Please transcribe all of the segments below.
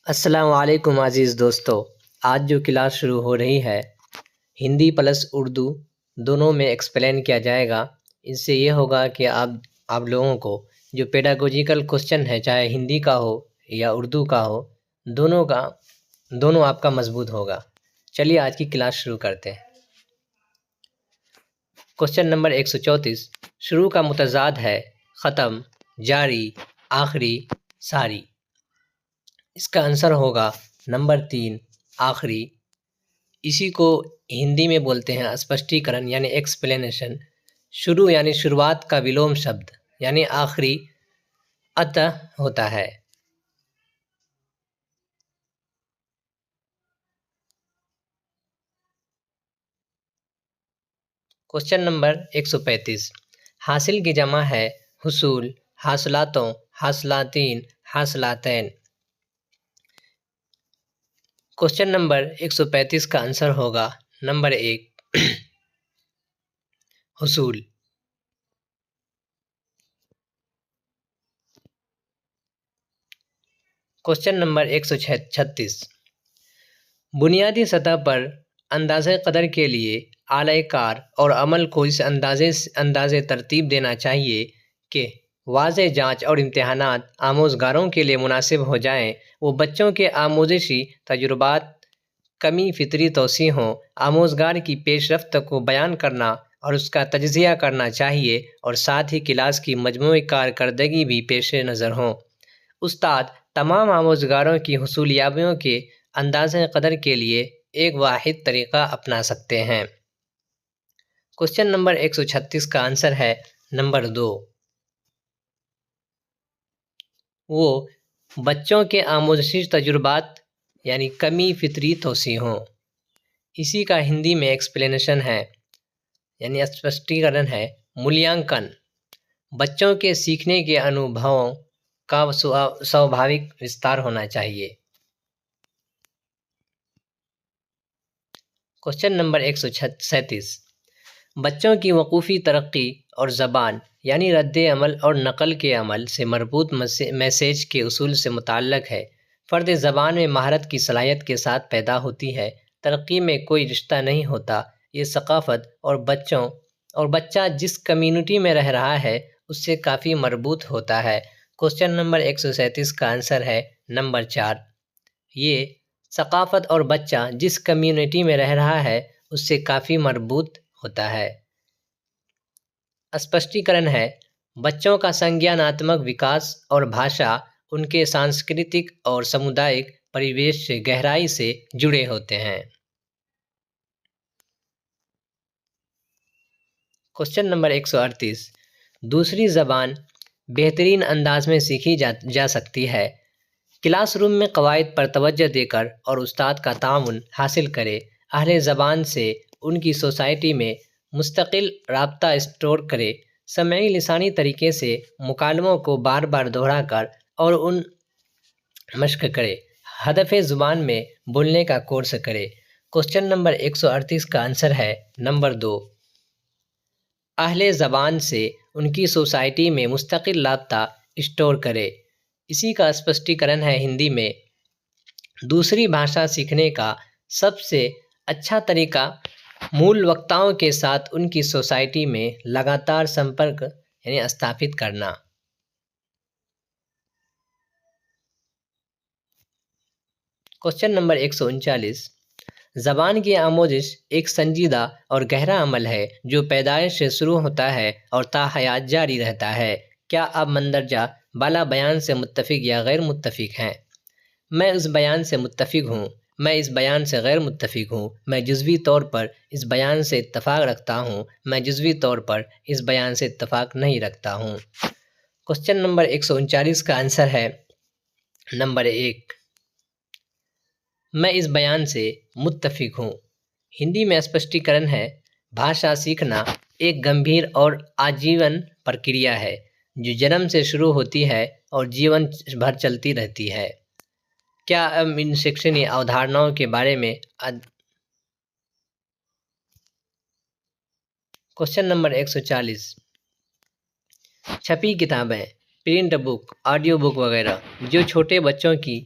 अस्सलाम वालेकुम अज़ीज़ दोस्तों। आज जो क्लास शुरू हो रही है हिंदी प्लस उर्दू दोनों में एक्सप्लेन किया जाएगा। इससे ये होगा कि आप लोगों को जो पेडागोजिकल क्वेश्चन है, चाहे हिंदी का हो या उर्दू का हो, दोनों आपका मजबूत होगा। चलिए आज की क्लास शुरू करते हैं। Question number 134। शुरू का मुतज़ाद है ख़त्म, जारी, आखिरी, सारी। इसका आंसर होगा नंबर 3, आखिरी। इसी को हिंदी में बोलते हैं स्पष्टीकरण यानी एक्सप्लेनेशन। शुरू यानी शुरुआत का विलोम शब्द यानी आखिरी अतः होता है। Question number 135। हासिल की जमा है हुसूल, हासिलातों, हासिलातीन, हासिलातैन। क्वेश्चन नंबर 135 का आंसर होगा नंबर 1, हुसूल। Question number 136। बुनियादी सतह पर अंदाज़े क़दर के लिए आला कार और अमल को इस अंदाज़े तरतीब देना चाहिए कि वाज़े जाँच और इम्तहानात आमोज़गारों के लिए मुनासिब हो जाएँ। वो बच्चों के आमोज़शी तजुर्बात कमी फ़ितरी तौसी हों। आमोज़गार की पेशरफ्त को बयान करना और उसका तज्ज़िया करना चाहिए और साथ ही क्लास की मजमूई कारकर्दगी भी पेश नज़र हों। उस्ताद तमाम आमोज़गारों की हुसूलियाबियों के अंदाज़े क़दर के लिए एक वाहिद तरीक़ा अपना सकते हैं। क्वेश्चन नंबर 136 का आंसर है नंबर 2। वो बच्चों के आमोज़शी तजुर्बात यानी कमी फ़ितरी तौसी हों। इसी का हिंदी में एक्सप्लेनेशन है यानी स्पष्टीकरण है मूल्यांकन। बच्चों के सीखने के अनुभवों का स्वाभाविक विस्तार होना चाहिए। Question number 137। बच्चों की वकूफ़ी तरक्की और ज़बान यानी रद्द अमल और नकल के अमल से मरबूत मैसेज के उसूल से मुताल्लक़ है। फ़र्द ज़बान में महारत की सलाहियत के साथ पैदा होती है। तरक्की में कोई रिश्ता नहीं होता। ये सकाफ़त और बच्चा जिस कम्युनिटी में रह रहा है उससे काफ़ी मरबूत होता है। क्वेश्चन नंबर 137 का आंसर है नंबर 4। ये सकाफ़त और बच्चा जिस कम्युनिटी में रह रहा है उससे काफ़ी मरबूत होता है। स्पष्टीकरण है बच्चों का संज्ञानात्मक विकास और भाषा उनके सांस्कृतिक और सामुदायिक परिवेश से गहराई से जुड़े होते हैं। Question number 138। दूसरी ज़बान बेहतरीन अंदाज में सीखी जा सकती है। क्लासरूम में क़वाइद पर तवज्जो देकर और उस्ताद का ताउन हासिल करे। अहले ज़बान से उनकी सोसाइटी में मुस्तकिल राब्ता स्टोर करे। समई लिसानी तरीके से मुकालमों को बार बार दोहरा कर और उन मश्क करे। हदफ़ ज़ुबान में बोलने का कोर्स करे। क्वेश्चन नंबर 138 का आंसर है नंबर 2। अहले ज़बान से उनकी सोसाइटी में मुस्तकिल राब्ता स्टोर करे। इसी का स्पष्टीकरण है हिंदी में दूसरी भाषा सीखने का सबसे अच्छा तरीका मूल वक्ताओं के साथ उनकी सोसाइटी में लगातार संपर्क यानी स्थापित करना। Question number 139। ज़बान की आमोजिश एक संजीदा और गहरा अमल है जो पैदाइश से शुरू होता है और ताहयात जारी रहता है। क्या आप मंदरजा बाला बयान से मुत्तफ़िक या गैर मुत्तफ़िक हैं? मैं इस बयान से मुत्तफ़िक हूँ। मैं इस बयान से गैर मुत्तफ़िक हूँ। मैं जुज़वी तौर पर इस बयान से इत्तफ़ाक़ रखता हूँ। मैं जुज़वी तौर पर इस बयान से इत्तफ़ाक़ नहीं रखता हूँ। क्वेश्चन नंबर 139 का आंसर है नंबर 1। मैं इस बयान से मुत्तफ़िक हूँ। हिंदी में स्पष्टीकरण है भाषा सीखना एक गंभीर और आजीवन प्रक्रिया है जो जन्म से शुरू होती है और जीवन भर चलती रहती है। क्या हम इन शैक्षणिक अवधारणाओं के बारे में क्वेश्चन नंबर 140। छपी किताबें, प्रिंट बुक, ऑडियो बुक वगैरह जो छोटे बच्चों की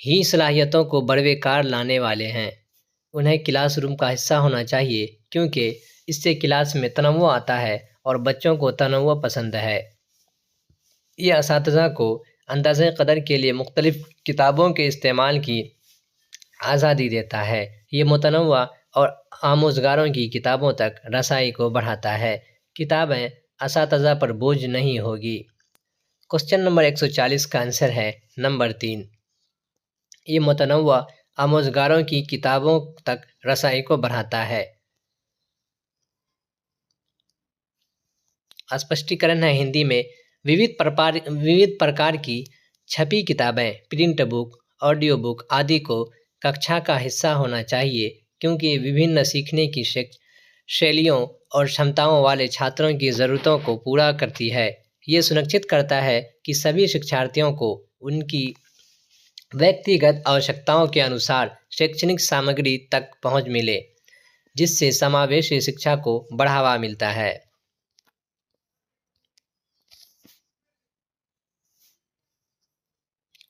ही सलाहियतों को बरवेकार लाने वाले हैं। उन्हें क्लासरूम का हिस्सा होना चाहिए क्योंकि इससे क्लास में तनव्वुअ आता है और बच्चों को तनव्वुअ पसंद है। ये असातिज़ा को अंदाज़े क़दर के लिए मुख्तलिफ़ किताबों के इस्तेमाल की आज़ादी देता है। ये मुतनव्वुअ और आमोज़गारों की किताबों तक रसाई को बढ़ाता है। किताबें असातिज़ा पर बोझ नहीं होगी। क्वेश्चन नंबर 140 का आंसर है नंबर 3। ये मुतनव्वुअ आमोज़गारों की किताबों तक रसाई को बढ़ाता है। स्पष्टीकरण है हिंदी में विविध प्रकार की छपी किताबें, प्रिंट बुक, ऑडियो बुक आदि को कक्षा का हिस्सा होना चाहिए क्योंकि विभिन्न सीखने की शैलियों और क्षमताओं वाले छात्रों की ज़रूरतों को पूरा करती है। ये सुनिश्चित करता है कि सभी शिक्षार्थियों को उनकी व्यक्तिगत आवश्यकताओं के अनुसार शैक्षणिक सामग्री तक पहुंच मिले, जिससे समावेशी शिक्षा को बढ़ावा मिलता है।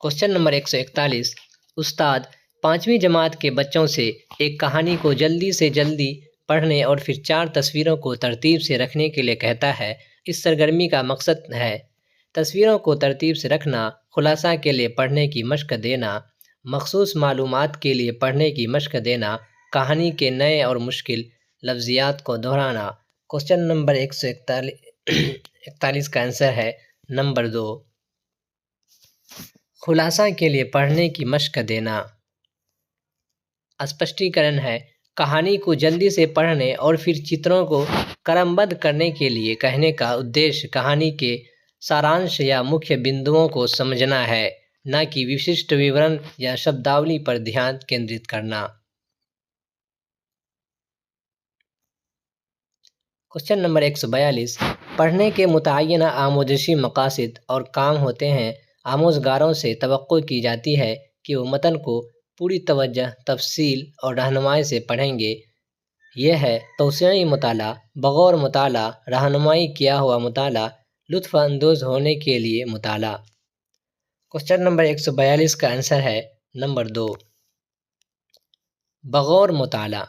Question number 141। उस्ताद 5वीं जमात के बच्चों से एक कहानी को जल्दी से जल्दी पढ़ने और फिर 4 तस्वीरों को तरतीब से रखने के लिए कहता है। इस सरगर्मी का मकसद है तस्वीरों को तरतीब से रखना, खुलासा के लिए पढ़ने की मशक देना, मखसूस मालूमात के लिए पढ़ने की मशक देना, कहानी के नए और मुश्किल लफ्ज़ियात को दोहराना। क्वेश्चन नंबर 141 का आंसर है नंबर 2। खुलासा के लिए पढ़ने की मशक देना। स्पष्टीकरण है कहानी को जल्दी से पढ़ने और फिर चित्रों को क्रमबद्ध करने के लिए कहने का उद्देश्य कहानी के सारांश या मुख्य बिंदुओं को समझना है, न कि विशिष्ट विवरण या शब्दावली पर ध्यान केंद्रित करना। Question number 142। पढ़ने के मुतय्यना आमोजशी मकासद और काम होते हैं। आमोज़गारों से तवक्को की जाती है कि वो मतन को पूरी तवज्जो, तफसील और रहनुमाई से पढ़ेंगे। यह है तौसीई मुताला, बगौर मुताला, रहनुमाई किया हुआ मुताला, लुत्फ़ अंदोज़ होने के लिए मुताला। क्वेश्चन नंबर 142 का आंसर है नंबर 2। बगौर मुताला।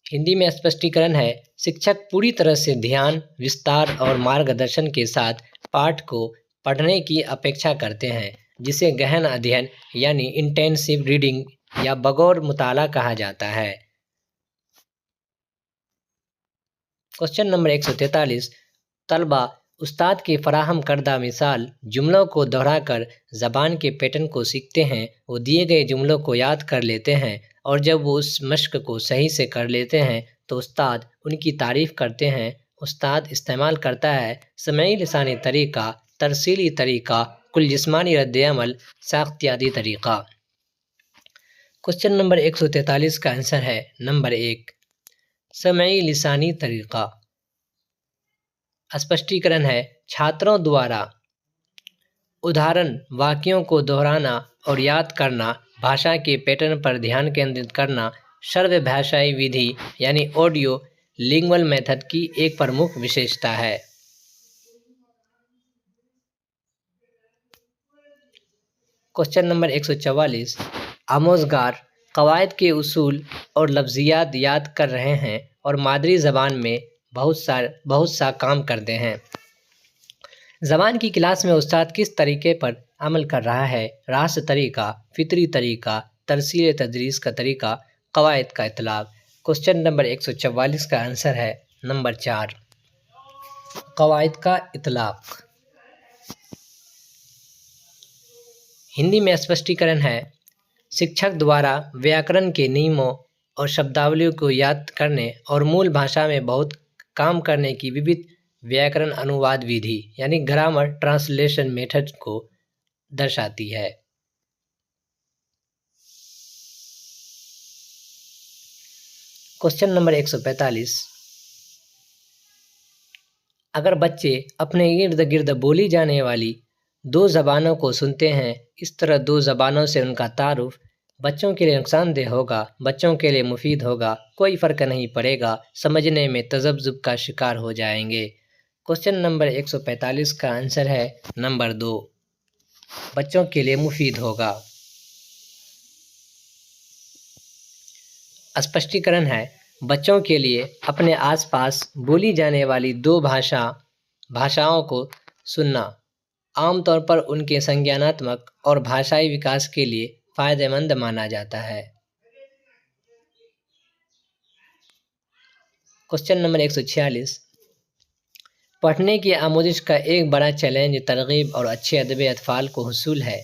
हिंदी में स्पष्टीकरण है शिक्षक पूरी तरह से ध्यान, विस्तार और मार्गदर्शन के साथ पाठ को पढ़ने की अपेक्षा करते हैं, जिसे गहन अध्ययन यानी इंटेंसिव रीडिंग या बगौर मुताला कहा जाता है। Question number 143। तलबा उस्ताद के फराहम करदा मिसाल जुमलों को दोहराकर ज़बान के पैटर्न को सीखते हैं। वो दिए गए जुमलों को याद कर लेते हैं और जब वो उस मश्क को सही से कर लेते हैं तो उस्ताद उनकी तारीफ़ करते हैं। उस्ताद इस्तेमाल करता है समई लिसानी तरीक़ा, तरसीली तरीक़ा, कुल जिस्मानी रद्द-ए-अमल, साख्तियाती तरीक़ा। क्वेश्चन नंबर 143 का आंसर है नंबर 1। समई लिसानी तरीक़ा। स्पष्टीकरण है छात्रों द्वारा उदाहरण वाक्यों को दोहराना और याद करना, भाषा के पैटर्न पर ध्यान केंद्रित करना, सर्व भाषाई विधि यानी ऑडियो लिंग्वल मेथड की एक प्रमुख विशेषता है। Question number 144। आमोज़गार कवायद के उसूल और लफ्ज़ियात याद कर रहे हैं और मादरी ज़बान में बहुत सा काम करते हैं। ज़बान की क्लास में उस्ताद किस तरीके पर अमल कर रहा है? रास तरीक़ा, फ़ितरी तरीक़ा, तरसील तदरीस का तरीक़ा, कवायद का इतलाक़। क्वेश्चन नंबर 144 का आंसर है नंबर 4। कवायद का इतलाक़। हिंदी में स्पष्टीकरण है शिक्षक द्वारा व्याकरण के नियमों और शब्दावलियों को याद करने और मूल भाषा में बहुत काम करने की विविध व्याकरण अनुवाद विधि यानी ग्रामर ट्रांसलेशन मेथड को दर्शाती है। Question number 145। अगर बच्चे अपने इर्द गिर्द बोली जाने वाली 2 ज़बानों को सुनते हैं, इस तरह 2 ज़बानों से उनका तारुफ बच्चों के लिए नुकसानदेह होगा, बच्चों के लिए मुफीद होगा, कोई फ़र्क नहीं पड़ेगा, समझने में तज़ब्ज़ुब का शिकार हो जाएंगे। क्वेश्चन नंबर 145 का आंसर है नंबर 2। बच्चों के लिए मुफीद होगा। स्पष्टीकरण है, बच्चों के लिए अपने आसपास बोली जाने वाली दो भाषाओं को सुनना आमतौर पर उनके संज्ञानात्मक और भाषाई विकास के लिए फायदेमंद माना जाता है। क्वेश्चन नंबर 146, पढ़ने की आमोजिश का एक बड़ा चैलेंज तरगीब और अच्छे अदब अतफाल को हुसूल है।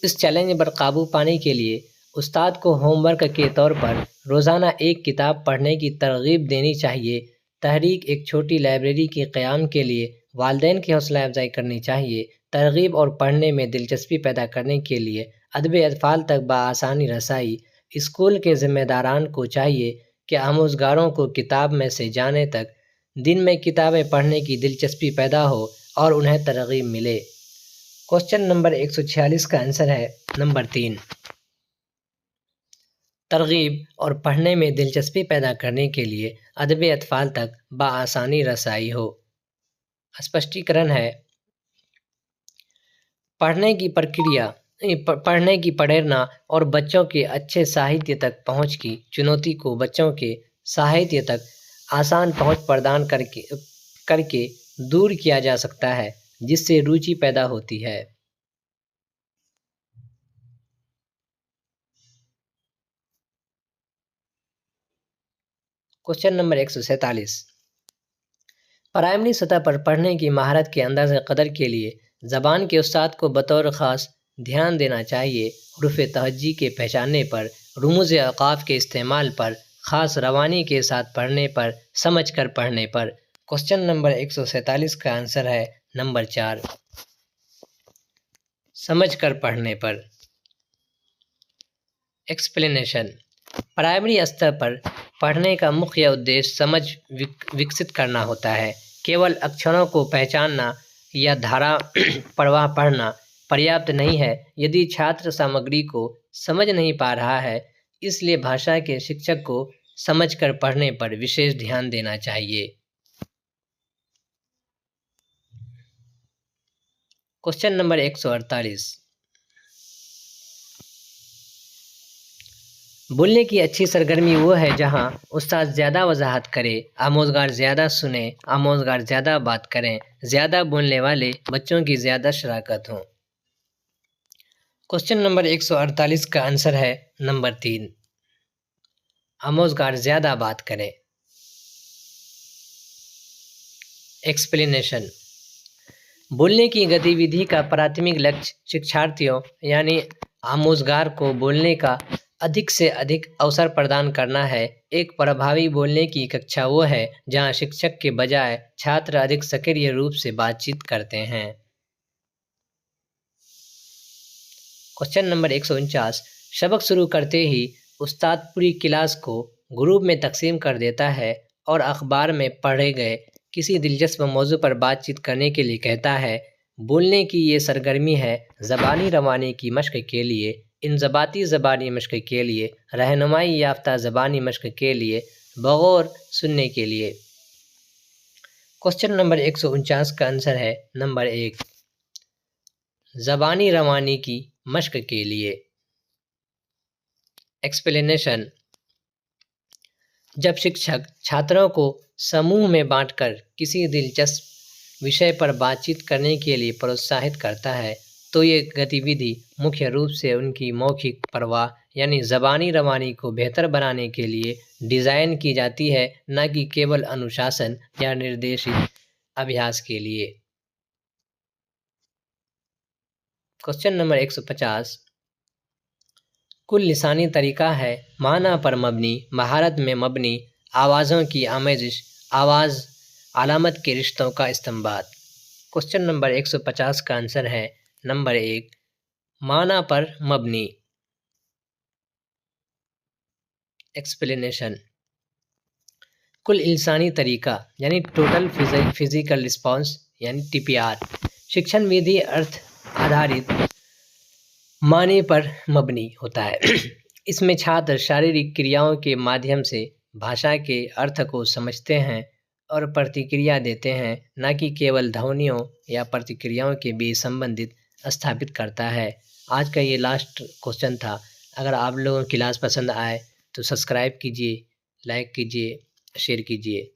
इस चैलेंज पर काबू पाने के लिए उस्ताद को होमवर्क के तौर पर रोज़ाना एक किताब पढ़ने की तरगीब देनी चाहिए। तहरीक एक छोटी लाइब्रेरी के क़याम के लिए वालिदैन की हौसला अफजाई करनी चाहिए। तरगीब और पढ़ने में दिलचस्पी पैदा करने के लिए अदब अतफाल तक बआसानी रसाई। स्कूल के ज़िम्मेदारान को चाहिए कि आमोज़गारों को किताब में से जाने तक दिन में किताबें पढ़ने की दिलचस्पी पैदा हो और उन्हें तरगीब मिले। क्वेश्चन नंबर 146 का आंसर है नंबर 3। तरगीब और पढ़ने में दिलचस्पी पैदा करने के लिए अदब अतफाल तक बआसानी रसाई हो। स्पष्टीकरण है, पढ़ने की प्रेरणा और बच्चों के अच्छे साहित्य तक पहुंच की चुनौती को बच्चों के साहित्य तक आसान पहुंच प्रदान करके दूर किया जा सकता है, जिससे रुचि पैदा होती है। क्वेश्चन नंबर 147, प्राइमरी सतह पर पढ़ने की महारत के अंदाज़े कदर के लिए ज़बान के उस्ताद को बतौर ख़ास ध्यान देना चाहिए। हुरूफ़ तहज्जी के पहचानने पर, रुमूज़ औक़ाफ़ के इस्तेमाल पर, ख़ास रवानी के साथ पढ़ने पर, समझ कर पढ़ने पर। क्वेश्चन नंबर 147 का आंसर है नंबर 4, समझ कर पढ़ने पर। एक्सप्लेनेशन, प्राइमरी स्तर पर पढ़ने का मुख्य उद्देश्य समझ विकसित करना होता है। केवल अक्षरों को पहचानना या धारा प्रवाह पढ़ना पर्याप्त नहीं है यदि छात्र सामग्री को समझ नहीं पा रहा है। इसलिए भाषा के शिक्षक को समझकर पढ़ने पर विशेष ध्यान देना चाहिए। क्वेश्चन नंबर 148, बोलने की अच्छी सरगर्मी वो है जहां उस्ताद ज़्यादा वजाहत करे, आमोज़गार ज़्यादा सुने, आमोज़गार ज़्यादा बात करें, ज़्यादा बोलने वाले बच्चों की ज़्यादा शराकत हो। क्वेश्चन नंबर 148 का आंसर है नंबर 3, आमोज़गार ज़्यादा बात करें। एक्सप्लेनेशन, बोलने की गतिविधि का प्राथमिक लक्ष्य शिक्षार्थियों यानी आमोज़गार को बोलने का अधिक से अधिक अवसर प्रदान करना है। एक प्रभावी बोलने की कक्षा वो है जहां शिक्षक के बजाय छात्र अधिक सक्रिय रूप से बातचीत करते हैं। क्वेश्चन नंबर 149, सबक शुरू करते ही उस्ताद पूरी क्लास को ग्रुप में तकसीम कर देता है और अखबार में पढ़े गए किसी दिलचस्प मौजू पर बातचीत करने के लिए कहता है। बोलने की ये सरगर्मी है ज़बानी रवानी की मश्क के लिए, इंज़बाती ज़बानी मश्क के लिए, रहनुमाई याफ्ता ज़बानी मश्क के लिए, बगौर सुनने के लिए। क्वेश्चन नंबर 149 का आंसर है नंबर 1, ज़बानी रवानी की मश्क के लिए। एक्सप्लेनेशन, जब शिक्षक छात्रों को समूह में बांटकर किसी दिलचस्प विषय पर बातचीत करने के लिए प्रोत्साहित करता है तो ये गतिविधि मुख्य रूप से उनकी मौखिक परवाह यानी ज़बानी रवानी को बेहतर बनाने के लिए डिज़ाइन की जाती है, न कि केवल अनुशासन या निर्देशित अभ्यास के लिए। क्वेश्चन नंबर 150, कुल लिसानी तरीका है माना पर मबनी, महारत में मबनी, आवाज़ों की आमेजिश, आवाज़ अलामत के रिश्तों का इस्तेंबात। क्वेश्चन नंबर 150 का आंसर है नंबर 1, माना पर मबनी। एक्सप्लेनेशन, कुल इंसानी तरीका यानी टोटल फिजिकल रिस्पॉन्स यानी TPR शिक्षण विधि अर्थ आधारित माने पर मबनी होता है। इसमें छात्र शारीरिक क्रियाओं के माध्यम से भाषा के अर्थ को समझते हैं और प्रतिक्रिया देते हैं, न कि केवल ध्वनियों या प्रतिक्रियाओं के बीच संबंधित स्थापित करता है। आज का ये लास्ट क्वेश्चन था। अगर आप लोगों को क्लास पसंद आए तो सब्सक्राइब कीजिए, लाइक कीजिए, शेयर कीजिए।